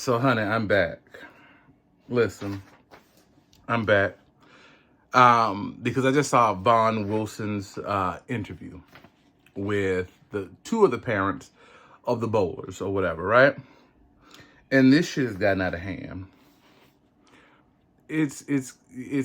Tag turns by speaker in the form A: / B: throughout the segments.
A: So, honey, I'm back. Listen, I'm back. Because I just saw Vaughn Wilson's interview with the two of the parents of the bowlers or whatever, right? And this shit has gotten out of hand. It's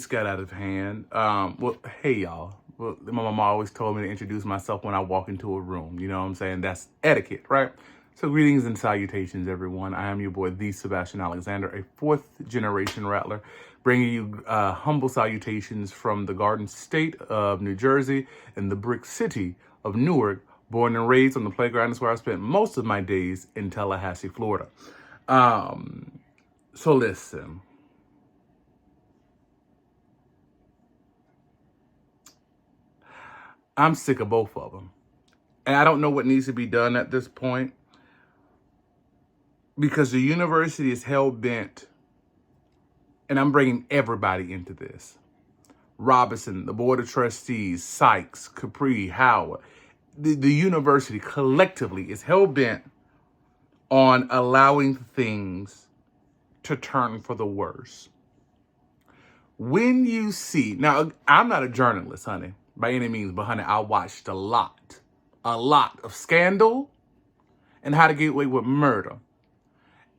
A: got out of hand. Well, hey y'all. Well, my mama always told me to introduce myself when I walk into a room. You know what I'm saying? That's etiquette, right? So greetings and salutations, everyone. I am your boy, the Sebastian Alexander, a fourth generation rattler, bringing you humble salutations from the Garden State of New Jersey and the brick city of Newark. Born and raised on the playground is where I spent most of my days in Tallahassee, Florida. So listen. I'm sick of both of them. And I don't know what needs to be done at this point because the university is hell-bent, and I'm bringing everybody into this. Robinson, the Board of Trustees, Sykes, Capri, Howard. The university collectively is hell-bent on allowing things to turn for the worse. When you see, now I'm not a journalist, honey, by any means, but honey, I watched a lot of Scandal and How to Get Away with Murder.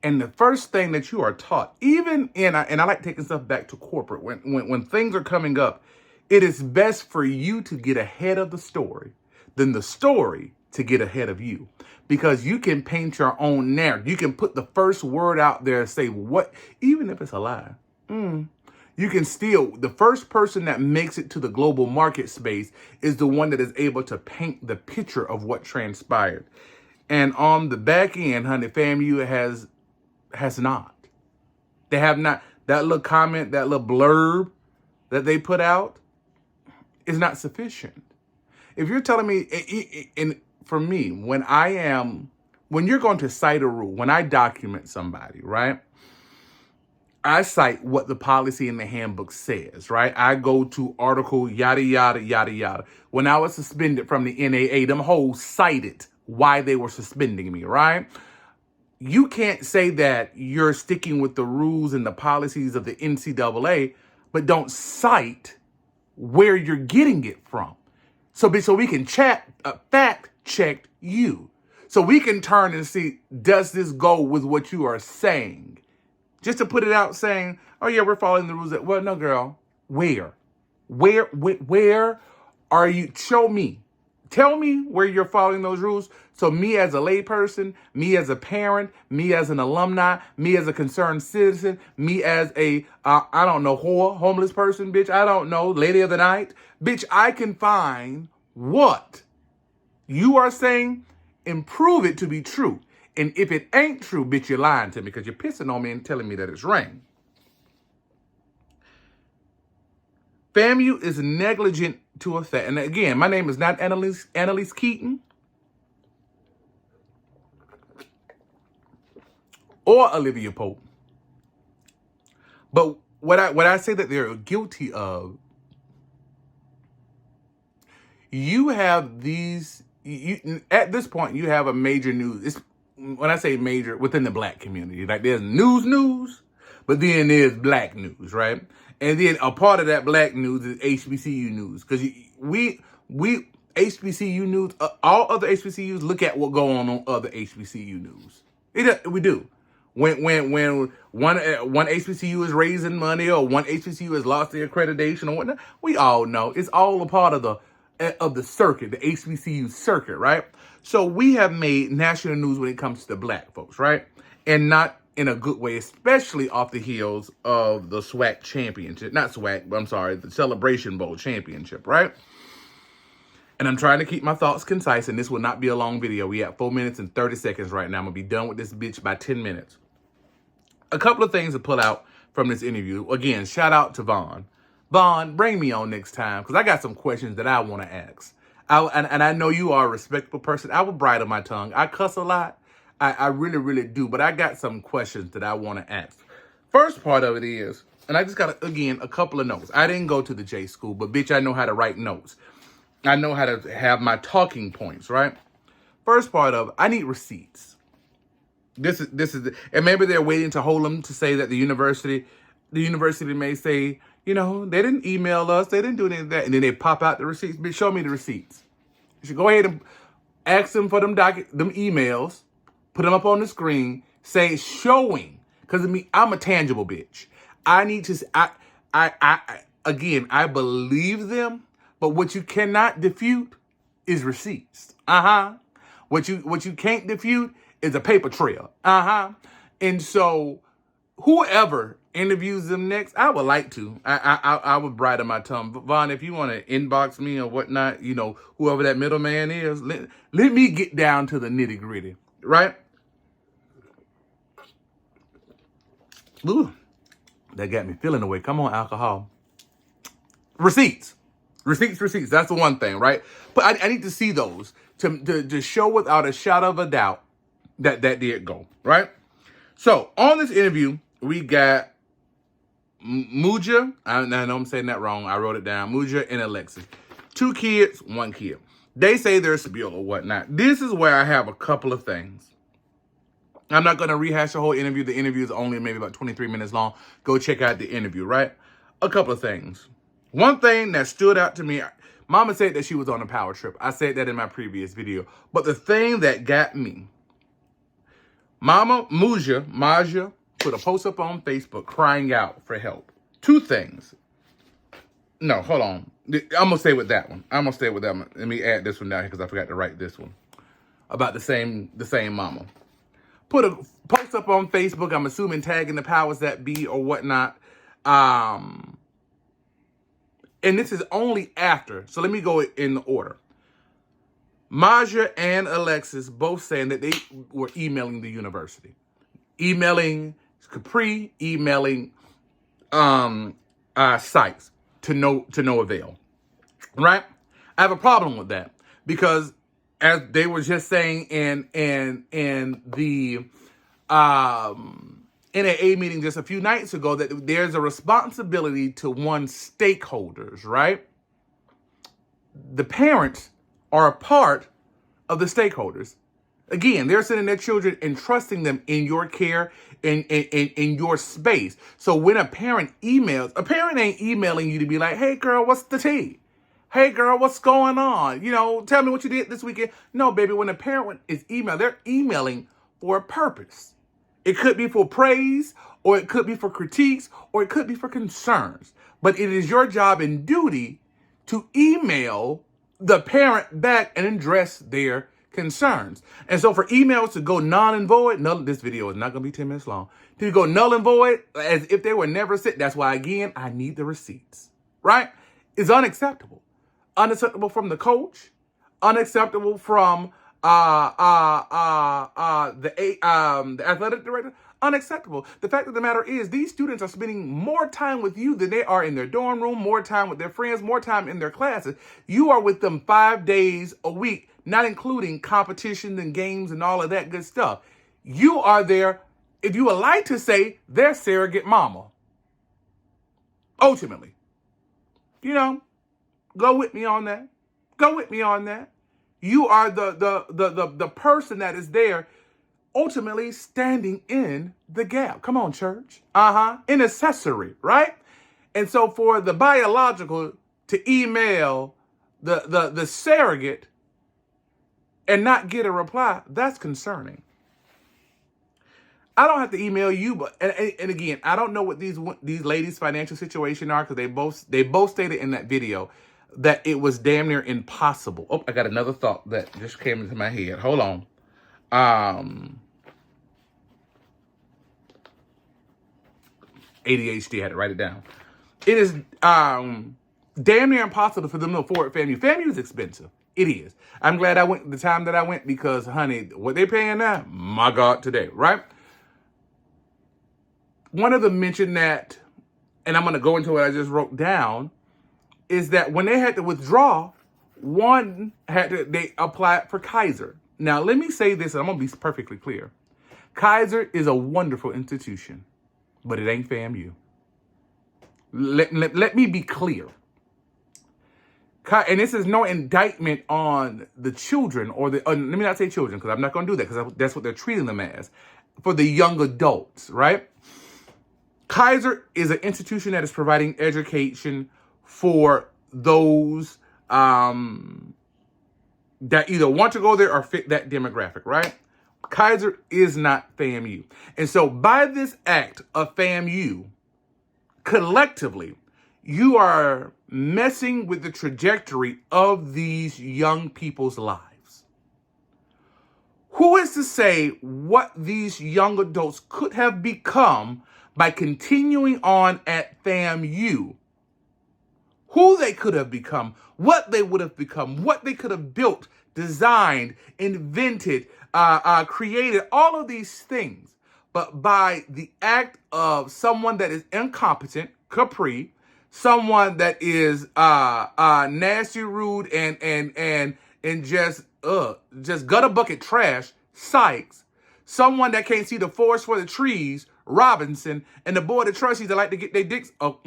A: And the first thing that you are taught, even in, and I like taking stuff back to corporate, when things are coming up, it is best for you to get ahead of the story than the story to get ahead of you. Because you can paint your own narrative. You can put the first word out there and say what, even if it's a lie. You can still, the first person that makes it to the global market space is the one that is able to paint the picture of what transpired. And on the back end, honey, FAMU has not. They have not. That little comment, that little blurb that they put out is not sufficient. If you're telling me, and for me, when you're going to cite a rule, when I document somebody, right? I cite what the policy in the handbook says, right? I go to article yada, yada, yada, yada. When I was suspended from the NAA, them hoes cited why they were suspending me, right? You can't say that you're sticking with the rules and the policies of the NCAA, but don't cite where you're getting it from. So we can fact check you. So we can turn and see, does this go with what you are saying? Just to put it out saying, oh yeah, we're following the rules. Well, no, girl. Where are you? Show me. Tell me where you're following those rules. So me as a layperson, me as a parent, me as an alumni, me as a concerned citizen, me as a, I don't know, homeless person, bitch. I don't know, lady of the night. Bitch, I can find what you are saying and prove it to be true. And if it ain't true, bitch, you're lying to me because you're pissing on me and telling me that it's rain. FAMU is negligent to effect. And again, my name is not Annalise Keaton or Olivia Pope. But what I say that they're guilty of, you have these, at this point, you have a major news. When I say major, within the black community, like there's news, but then there's black news, right? And then a part of that black news is HBCU news. Because we HBCU news, all other HBCUs look at what go on other HBCU news. We do. When one HBCU is raising money or one HBCU has lost their accreditation or whatnot, we all know. It's all a part of the circuit, the HBCU circuit, right? So we have made national news when it comes to the black folks, right? And not in a good way, especially off the heels of the SWAC championship. Not SWAC, but I'm sorry, the Celebration Bowl championship, right? And I'm trying to keep my thoughts concise, and this will not be a long video. We have 4 minutes and 30 seconds right now. I'm going to be done with this bitch by 10 minutes. A couple of things to pull out from this interview. Again, shout out to Vaughn. Vaughn, bring me on next time, because I got some questions that I want to ask. And I know you are a respectable person. I will bridle my tongue. I cuss a lot. I really, really do. But I got some questions that I want to ask. First part of it is, and I just got, again, a couple of notes. I didn't go to the J school, but bitch, I know how to write notes. I know how to have my talking points, right? First part of, I need receipts. And maybe they're waiting to hold them to say that the university may say, you know, they didn't email us, they didn't do any of that, and then they pop out the receipts. But show me the receipts. You should go ahead and ask them for them emails, put them up on the screen, say showing, because I'm a tangible bitch. I need to. Again, I believe them, but what you cannot defute is receipts. What you can't defute is a paper trail. And so, whoever interviews them next, I would like to. I would bridle my tongue. Vaughn, if you want to inbox me or whatnot, you know, whoever that middleman is, let me get down to the nitty gritty, right? Ooh, that got me feeling away. Come on, alcohol. Receipts. That's the one thing, right? But I need to see those to show without a shadow of a doubt that did go, right? So on this interview, we got Muja. I know I'm saying that wrong. I wrote it down. Muja and Alexis. 2 kids, 1 kid. They say they're stable or whatnot. This is where I have a couple of things. I'm not going to rehash the whole interview. The interview is only maybe about 23 minutes long. Go check out the interview, right? A couple of things. One thing that stood out to me, Mama said that she was on a power trip. I said that in my previous video. But the thing that got me, Maja, put a post up on Facebook crying out for help. 2 things. No, hold on. I'm going to stay with that one. Let me add this one down here because I forgot to write this one. About the same mama. Put a post up on Facebook, I'm assuming tagging the powers that be or whatnot. And this is only after. So let me go in order. Maja and Alexis both saying that they were emailing the university. Emailing Capri, emailing sites to no avail. Right? I have a problem with that because as they were just saying in the NAA meeting just a few nights ago, that there's a responsibility to one's stakeholders, right? The parents are a part of the stakeholders. Again, they're sending their children and trusting them in your care, in your space. So when a parent emails, a parent ain't emailing you to be like, hey girl, what's the tea? Hey girl, what's going on? You know, tell me what you did this weekend. No, baby, when a parent is emailing, they're emailing for a purpose. It could be for praise, or it could be for critiques, or it could be for concerns. But it is your job and duty to email the parent back and address their concerns. And so for emails to go null and void, this video is not going to be 10 minutes long, to go null and void as if they were never sent. That's why, again, I need the receipts, right? It's unacceptable. Unacceptable from the coach, unacceptable from the athletic director, unacceptable. The fact of the matter is these students are spending more time with you than they are in their dorm room, more time with their friends, more time in their classes. You are with them 5 days a week, not including competitions and games and all of that good stuff. You are there, if you would like to say, their surrogate mama. Ultimately. You know, go with me on that. You are the person that is there ultimately standing in the gap. Come on, church. Intercessory, right? And so for the biological to email the surrogate and not get a reply, that's concerning. I don't have to email you, but and again, I don't know what these ladies' financial situation are because they both stated in that video that it was damn near impossible. Oh, I got another thought that just came into my head. Hold on. ADHD, I had to write it down. It is damn near impossible for them to afford FAMU. FAMU is expensive. It is. I'm glad I went the time that I went because, honey, what they paying now, my God, today, right? One of them mentioned that, and I'm going to go into what I just wrote down, is that when they had to withdraw, they applied for Kaiser. Now, let me say this, and I'm going to be perfectly clear. Kaiser is a wonderful institution, but it ain't FAMU. Let me be clear. And this is no indictment on the children or let me not say children, because I'm not going to do that, because that's what they're treating them as, for the young adults, right? Kaiser is an institution that is providing education for those that either want to go there or fit that demographic, right? Kaiser is not FAMU. And so by this act of FAMU, collectively, you are messing with the trajectory of these young people's lives. Who is to say what these young adults could have become by continuing on at FAMU? Who they could have become, what they would have become, what they could have built, designed, invented, created, all of these things. But by the act of someone that is incompetent, Capri, someone that is nasty, rude, and just gutter bucket trash, Sykes, someone that can't see the forest for the trees, Robinson, and the board of trustees that like to get their dicks up.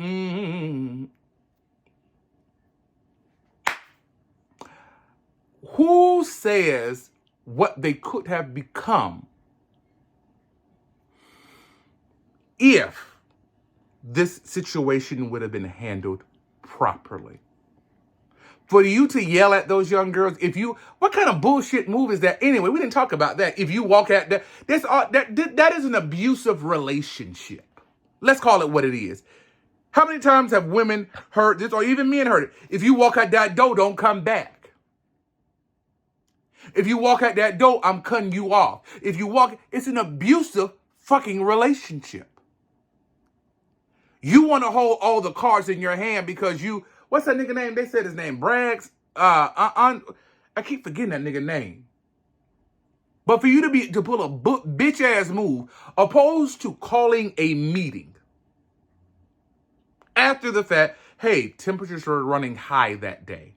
A: Who says what they could have become if this situation would have been handled properly? For you to yell at those young girls, what kind of bullshit move is that? Anyway, we didn't talk about that. If you walk at that, that is an abusive relationship. Let's call it what it is. How many times have women heard this, or even men heard it? If you walk out that door, don't come back. If you walk out that door, I'm cutting you off. It's an abusive fucking relationship. You want to hold all the cards in your hand because what's that nigga name? They said his name, Braggs. I keep forgetting that nigga name. But for you to pull a bitch ass move, opposed to calling a meeting after the fact, hey, temperatures were running high that day.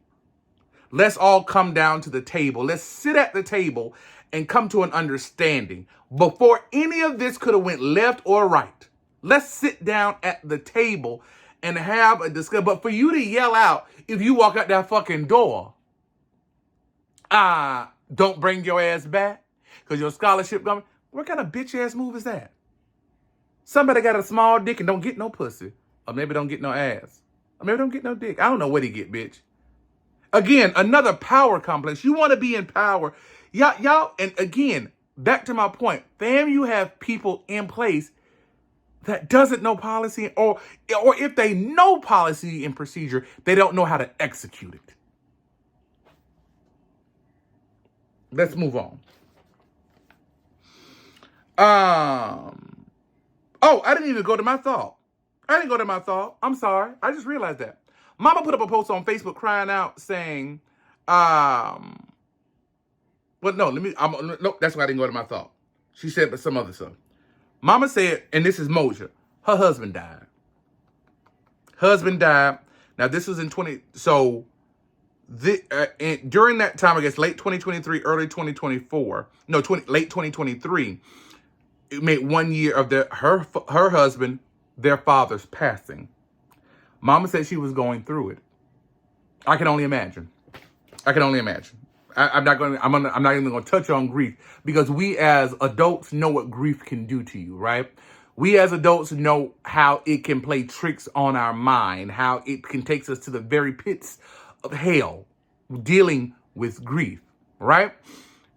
A: Let's all come down to the table. Let's sit at the table and come to an understanding. Before any of this could have went left or right, let's sit down at the table and have a discussion. But for you to yell out, if you walk out that fucking door, don't bring your ass back because your scholarship coming. What kind of bitch ass move is that? Somebody got a small dick and don't get no pussy. Or maybe don't get no ass. Or maybe don't get no dick. I don't know what he get, bitch. Again, another power complex. You want to be in power. Y'all, and again, back to my point. Fam, you have people in place that doesn't know policy, or if they know policy and procedure, they don't know how to execute it. Let's move on. Oh, I didn't even go to my thought. I'm sorry. I just realized that. Mama put up a post on Facebook crying out saying, that's why I didn't go to my thought. She said, but some other stuff. Mama said, and this is Moja, her husband died. Now, this was in during that time, I guess, late 2023, early 2024, late 2023, it made 1 year of her husband, their father's passing. Mama said she was going through it. I can only imagine. I'm not even going to touch on grief because we as adults know what grief can do to you, right? We as adults know how it can play tricks on our mind, how it can take us to the very pits of hell dealing with grief, right?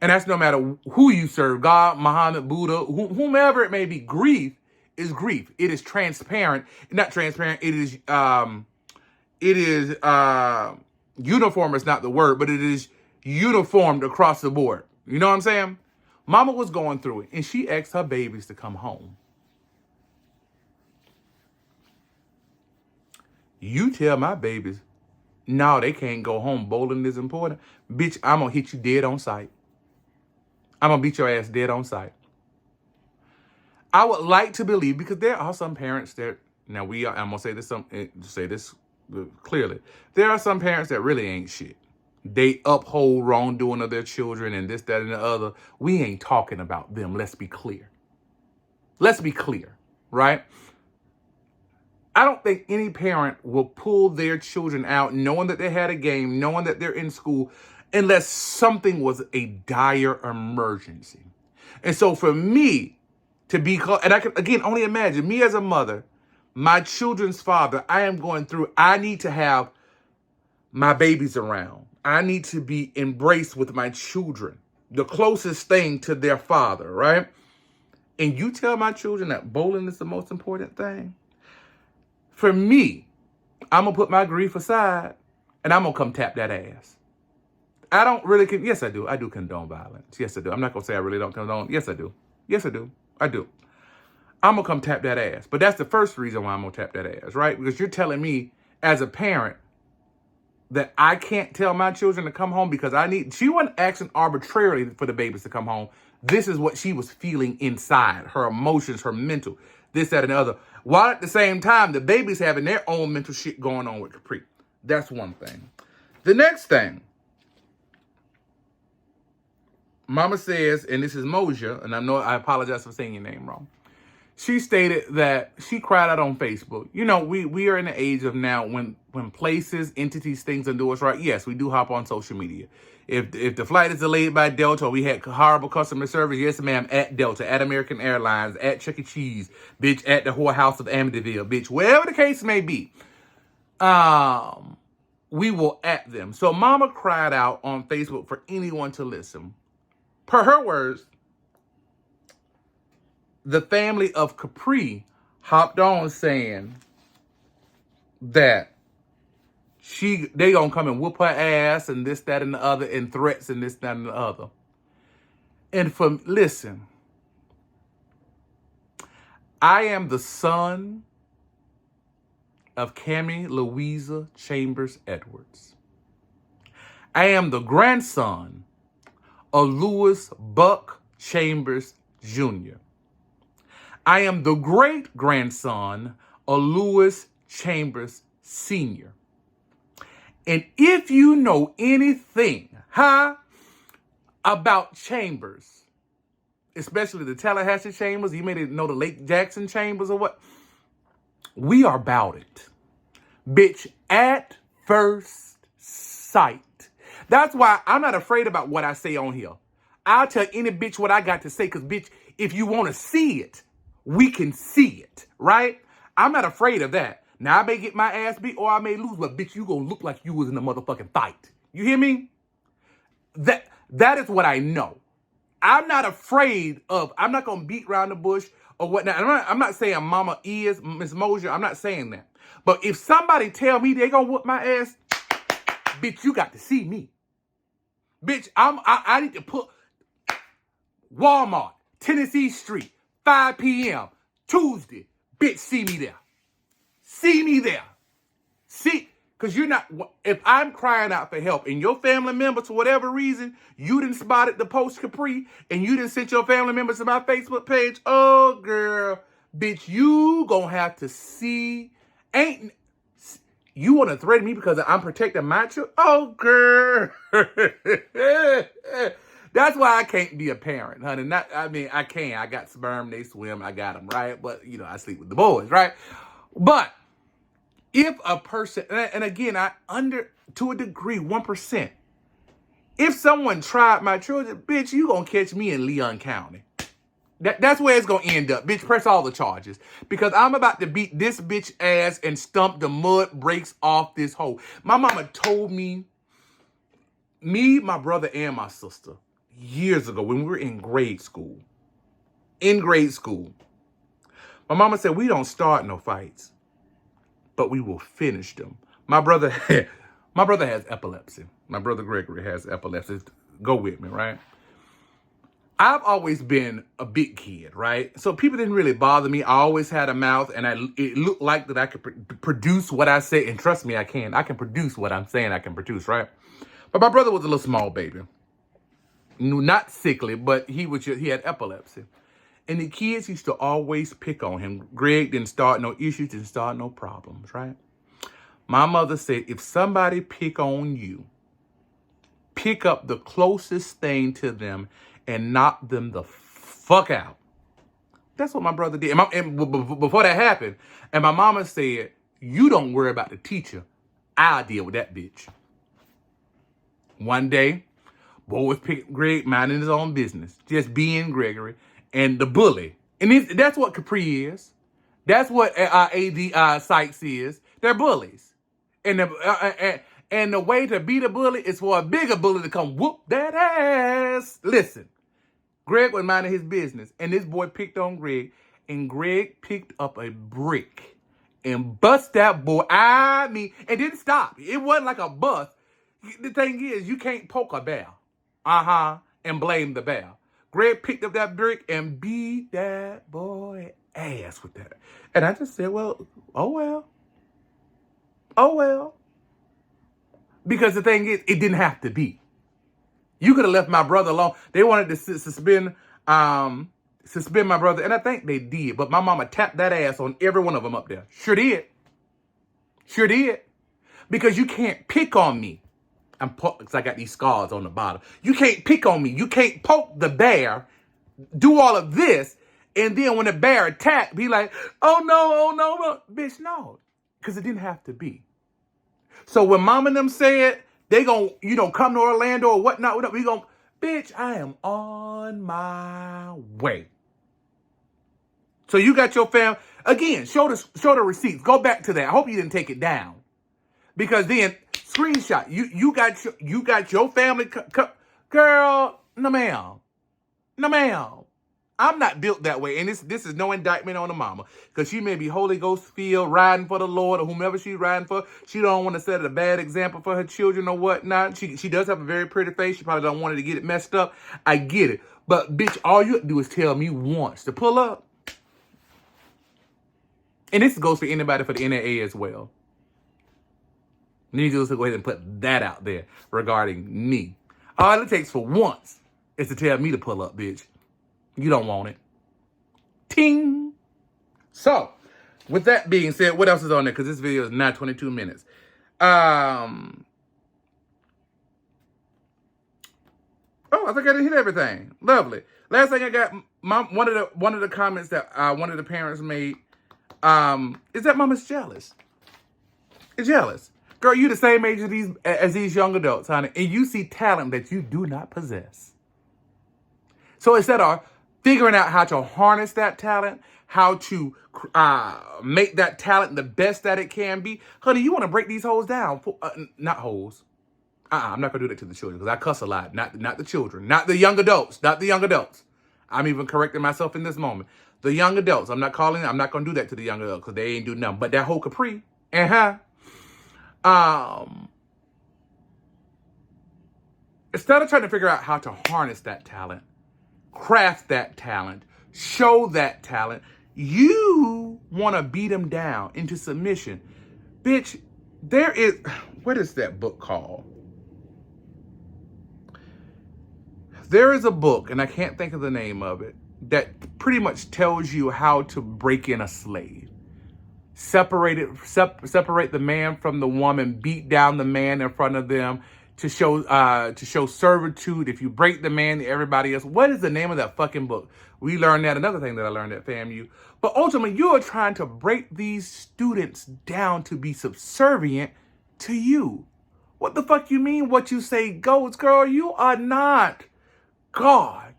A: And that's no matter who you serve, God, Muhammad, Buddha, whomever it may be. Grief is grief. It is transparent. Not transparent. It is uniform is not the word, but it is uniformed across the board. You know what I'm saying? Mama was going through it, and she asked her babies to come home. You tell my babies, no, they can't go home. Bowling is important. Bitch, I'm going to hit you dead on sight. I'm going to beat your ass dead on sight. I would like to believe, because there are some parents that, I'm going to say this clearly. There are some parents that really ain't shit. They uphold wrongdoing of their children and this, that, and the other. We ain't talking about them. Let's be clear. Right? I don't think any parent will pull their children out knowing that they had a game, knowing that they're in school, unless something was a dire emergency. And so for me to be called, and I can, again, only imagine me as a mother, my children's father, I am going through, I need to have my babies around. I need to be embraced with my children, the closest thing to their father, right? And you tell my children that bowling is the most important thing. For me, I'm going to put my grief aside and I'm going to come tap that ass. I don't really, yes, I do. I do condone violence. Yes, I do. I'm not going to say I really don't condone. Yes, I do. Yes, I do. I do. I'm going to come tap that ass. But that's the first reason why I'm going to tap that ass, right? Because you're telling me as a parent that I can't tell my children to come home because she wasn't asking arbitrarily for the babies to come home. This is what she was feeling inside, her emotions, her mental, this, that, and the other. While at the same time, the baby's having their own mental shit going on with Capri. That's one thing. The next thing, Mama says, and this is Moja, and I apologize for saying your name wrong. She stated that she cried out on Facebook. You know, we are in the age of now when places, entities, things are doing us right. Yes, we do hop on social media. If the flight is delayed by Delta, or we had horrible customer service, yes, ma'am, at Delta, at American Airlines, at Chuck E. Cheese, bitch, at the whorehouse of Amityville, bitch, wherever the case may be, we will at them. So Mama cried out on Facebook for anyone to listen. Per her words, the family of Capri hopped on saying that they gonna come and whoop her ass and this, that, and the other, and threats and this, that, and the other. And listen, I am the son of Cammie Louisa Chambers Edwards. I am the grandson of Louis Buck Chambers Jr. I am the great-grandson of Louis Chambers Sr. And if you know anything, about Chambers, especially the Tallahassee Chambers, you may know the Lake Jackson Chambers or what, we are about it. Bitch, at first sight. That's why I'm not afraid about what I say on here. I'll tell any bitch what I got to say, because, bitch, if you want to see it, we can see it, right? I'm not afraid of that. Now, I may get my ass beat or I may lose, but, bitch, you gonna look like you was in a motherfucking fight. You hear me? That is what I know. I'm not afraid of, I'm not gonna beat around the bush or whatnot. I'm not saying Mama is Miss Mosier. I'm not saying that. But if somebody tell me they gonna whoop my ass, bitch, you got to see me. Bitch, I need to put Walmart, Tennessee Street, 5 p.m., Tuesday. Bitch, see me there. See me there. See, because you're not, if I'm crying out for help and your family member, for whatever reason, you didn't spotted the post Capri and you didn't send your family members to my Facebook page, oh, girl, bitch, you gonna have to see, you want to threaten me because I'm protecting my children? Oh, girl. That's why I can't be a parent, honey. I can. I got sperm, they swim, I got them, right? But, I sleep with the boys, right? But if a person, and again, to a degree, 1%, if someone tried my children, bitch, you gonna catch me in Leon County. That's where it's gonna end up. Bitch, press all the charges. Because I'm about to beat this bitch ass and stump the mud breaks off this hole. My mama told me, my brother, and my sister, years ago when we were in grade school. My mama said, we don't start no fights, but we will finish them. My brother has epilepsy. My brother Gregory has epilepsy. Go with me, right? I've always been a big kid, right? So people didn't really bother me. I always had a mouth, and it looked like that I could produce what I say. And trust me, I can. I can produce what I'm saying I can produce, right? But my brother was a little small baby. Not sickly, but he had epilepsy. And the kids used to always pick on him. Greg didn't start no issues, didn't start no problems, right? My mother said, if somebody pick on you, pick up the closest thing to them and knock them the fuck out. That's what my brother did. Before that happened, and my mama said, you don't worry about the teacher. I'll deal with that bitch. One day, boy was picking Greg, minding his own business, just being Gregory, and the bully. And that's what Capri is. That's what AD Sykes is. They're bullies. And the way to beat a bully is for a bigger bully to come whoop that ass. Listen, Greg was minding his business, and this boy picked on Greg, and Greg picked up a brick and bust that boy. And didn't stop. It wasn't like a bust. The thing is, you can't poke a bear. And blame the bear. Greg picked up that brick and beat that boy ass with that. And I just said, well, oh well. Oh well. Because the thing is, it didn't have to be. You could have left my brother alone. They wanted to suspend my brother, and I think they did. But my mama tapped that ass on every one of them up there. Sure did. Sure did. Because you can't pick on me. Because I got these scars on the bottom. You can't pick on me. You can't poke the bear, do all of this, and then when the bear attacked, be like, oh no. Bitch, no. Because it didn't have to be. So when mom and them said they gonna, come to Orlando or whatnot, we gonna, bitch, I am on my way. So you got your family, again, show the receipts. Go back to that. I hope you didn't take it down. Because then, screenshot, you got your family, girl, no ma'am. I'm not built that way. And this is no indictment on the mama. Because she may be Holy Ghost filled, riding for the Lord, or whomever she's riding for. She don't want to set a bad example for her children or whatnot. She does have a very pretty face. She probably don't want her to get it messed up. I get it. But, bitch, all you have to do is tell me once to pull up. And this goes for anybody for the NAA as well. Need you to go ahead and put that out there regarding me. All it takes for once is to tell me to pull up, bitch. You don't want it. Ting. So, with that being said, what else is on there? Because this video is not 22 minutes. Oh, I think I didn't hit everything. Lovely. Last thing I got, one of the comments that one of the parents made is that mama's jealous. It's jealous. Girl, you the same age as these young adults, honey, and you see talent that you do not possess. So instead of figuring out how to harness that talent, how to make that talent the best that it can be, honey, you want to break these hoes down. Not hoes. I'm not going to do that to the children because I cuss a lot. Not the children. Not the young adults. Not the young adults. I'm even correcting myself in this moment. The young adults. I'm not going to do that to the young adults because they ain't do nothing. But that whole Capri, instead of trying to figure out how to harness that talent, craft that talent, show that talent, you want to beat them down into submission. Bitch, what is that book called? There is a book, and I can't think of the name of it, that pretty much tells you how to break in a slave. Separate the man from the woman, beat down the man in front of them to show servitude. If you break the man to everybody else, what is the name of that fucking book? We learned that. Another thing that I learned at FAMU. But ultimately, you are trying to break these students down to be subservient to you. What the fuck you mean? What you say goes, girl. You are not God.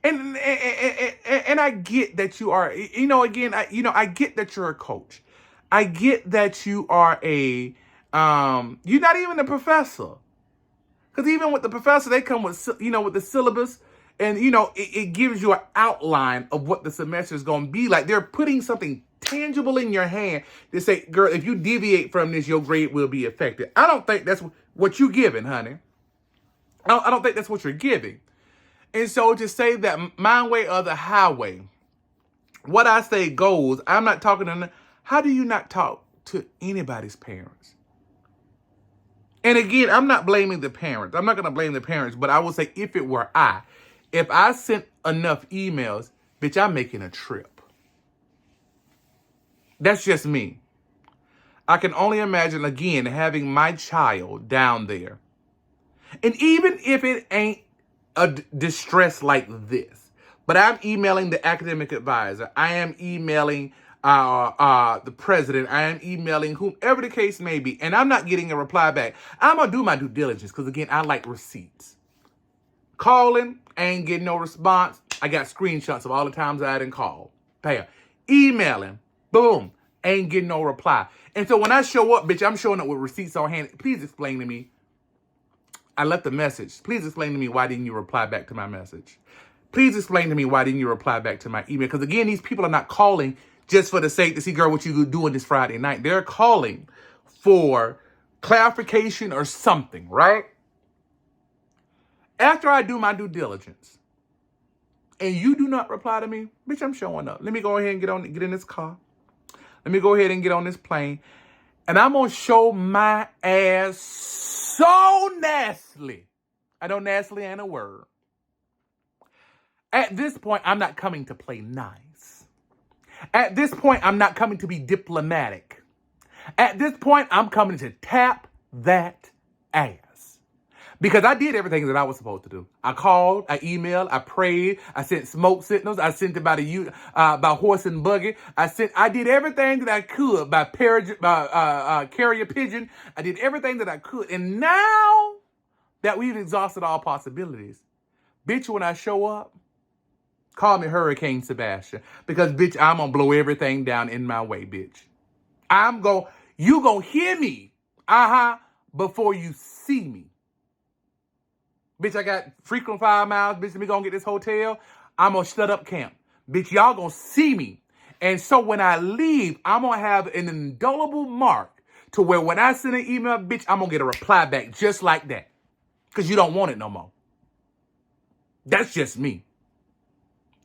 A: And I get that you are, I get that you're a coach. I get that you are you're not even a professor. Because even with the professor, they come with, with the syllabus. And, it gives you an outline of what the semester is going to be like. They're putting something tangible in your hand to say, girl, if you deviate from this, your grade will be affected. I don't think that's what you're giving, honey. I don't think that's what you're giving. And so to say that my way or the highway, what I say goes, I'm not talking to them. How do you not talk to anybody's parents? And again, I'm not blaming the parents. I'm not going to blame the parents, but I will say if it were if I sent enough emails, bitch, I'm making a trip. That's just me. I can only imagine, again, having my child down there. And even if it ain't a distress like this, But I'm emailing the academic advisor. I am emailing the president. I am emailing whomever the case may be. And I'm not getting a reply back. I'm going to do my due diligence because, again, I like receipts. Calling, I ain't getting no response. I got screenshots of all the times I didn't call. Bam. Emailing, boom, ain't getting no reply. And so when I show up, bitch, I'm showing up with receipts on hand. Please explain to me. I left a message. Please explain to me why didn't you reply back to my message? Please explain to me why didn't you reply back to my email? Because again, these people are not calling just for the sake to see, girl, what you doing this Friday night. They're calling for clarification or something, right? After I do my due diligence and you do not reply to me, bitch, I'm showing up. Let me go ahead and get in this car. Let me go ahead and get on this plane. And I'm going to show my ass so nastily. I know nastily ain't a word. At this point, I'm not coming to play nice. At this point, I'm not coming to be diplomatic. At this point, I'm coming to tap that ass. Because I did everything that I was supposed to do. I called, I emailed, I prayed, I sent smoke signals, I sent it by horse and buggy. I did everything that I could by carrier pigeon. I did everything that I could. And now that we've exhausted all possibilities, bitch, when I show up, call me Hurricane Sebastian. Because, bitch, I'm going to blow everything down in my way, bitch. You going to hear me, before you see me. Bitch, I got frequent 5 miles. Bitch, let me go and get this hotel. I'm going to shut up camp. Bitch, y'all going to see me. And so when I leave, I'm going to have an indelible mark to where when I send an email, bitch, I'm going to get a reply back just like that. Because you don't want it no more. That's just me.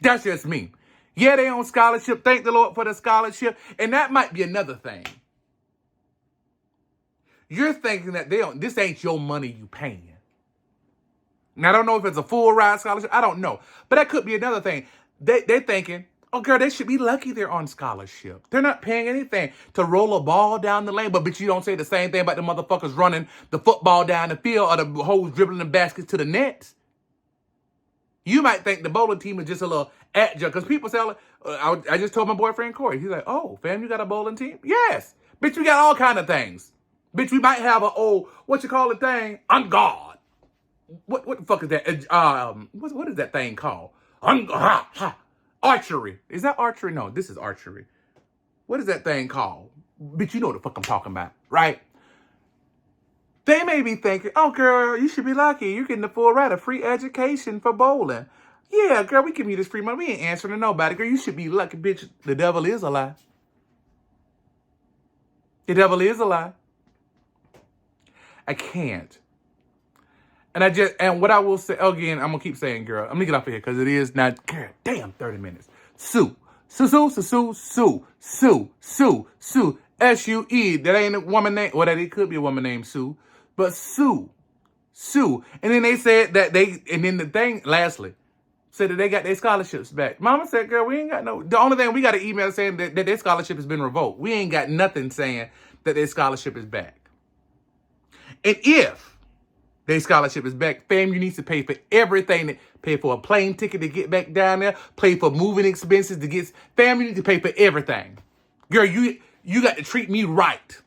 A: That's just me. Yeah, they on scholarship. Thank the Lord for the scholarship. And that might be another thing. You're thinking that this ain't your money you paying. Now, I don't know if it's a full ride scholarship. I don't know. But that could be another thing. They're thinking, oh, girl, they should be lucky they're on scholarship. They're not paying anything to roll a ball down the lane. But you don't say the same thing about the motherfuckers running the football down the field or the hoes dribbling the baskets to the nets. You might think the bowling team is just a little adjunct. Because people say, I just told my boyfriend Corey. He's like, oh, fam, you got a bowling team? Yes. Bitch, we got all kind of things. Bitch, we might have what you call the thing? On guard. What the fuck is that? What is that thing called? Archery. Is that archery? No, this is archery. What is that thing called? Bitch, you know what the fuck I'm talking about, right? They may be thinking, oh, girl, you should be lucky. You're getting the full ride of free education for bowling. Yeah, girl, we give you this free money. We ain't answering to nobody. Girl, you should be lucky, bitch. The devil is a lie. The devil is a lie. I can't. And what I will say, again, I'm going to keep saying, girl, I'm going to get off of here because it is not, girl, damn, 30 minutes. Sue. Sue. S-U-E. That ain't a woman name. Well, it could be a woman named Sue. But Sue. And then they said that and then the thing, lastly, said that they got their scholarships back. Mama said, girl, we ain't got the only thing, we got an email saying that their scholarship has been revoked. We ain't got nothing saying that their scholarship is back. And if their scholarship is back, fam, you need to pay for everything. Pay for a plane ticket to get back down there. Pay for moving expenses to get. Fam, you need to pay for everything. Girl, you got to treat me right.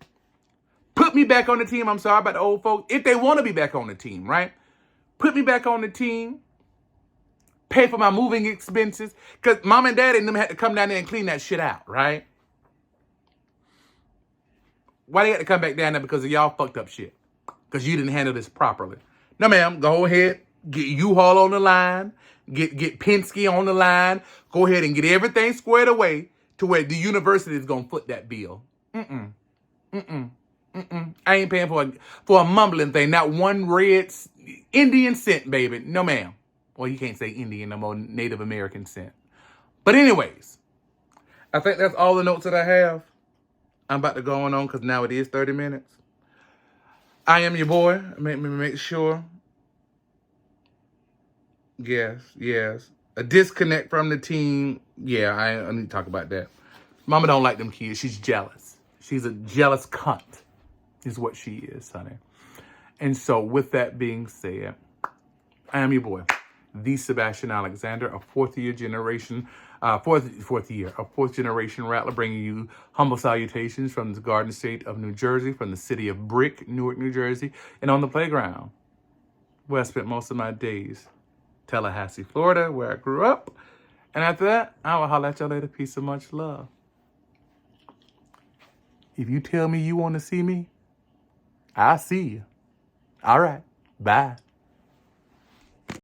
A: Put me back on the team. I'm sorry about the old folks. If they want to be back on the team, right? Put me back on the team. Pay for my moving expenses. Because mom and dad and them had to come down there and clean that shit out, right? Why they had to come back down there? Because of y'all fucked up shit. Because you didn't handle this properly. No, ma'am. Go ahead. Get U-Haul on the line. Get Penske on the line. Go ahead and get everything squared away to where the university is going to foot that bill. I ain't paying for a mumbling thing. Not one red Indian cent, baby. No, ma'am. Well, you can't say Indian no more. Native American cent. But anyways, I think that's all the notes that I have. I'm about to go on because now it is 30 minutes. I am your boy. Make sure. Yes. A disconnect from the team. Yeah, I need to talk about that. Mama don't like them kids. She's jealous. She's a jealous cunt is what she is, honey. And so with that being said, I am your boy. the Sebastian Alexander, a fourth generation rattler, bringing you humble salutations from the Garden State of New Jersey, from the city of Brick, Newark, New Jersey, and on the playground, where I spent most of my days, Tallahassee, Florida, where I grew up. And after that, I will holler at y'all later. Peace and much love. If you tell me you want to see me, I'll see you. All right. Bye.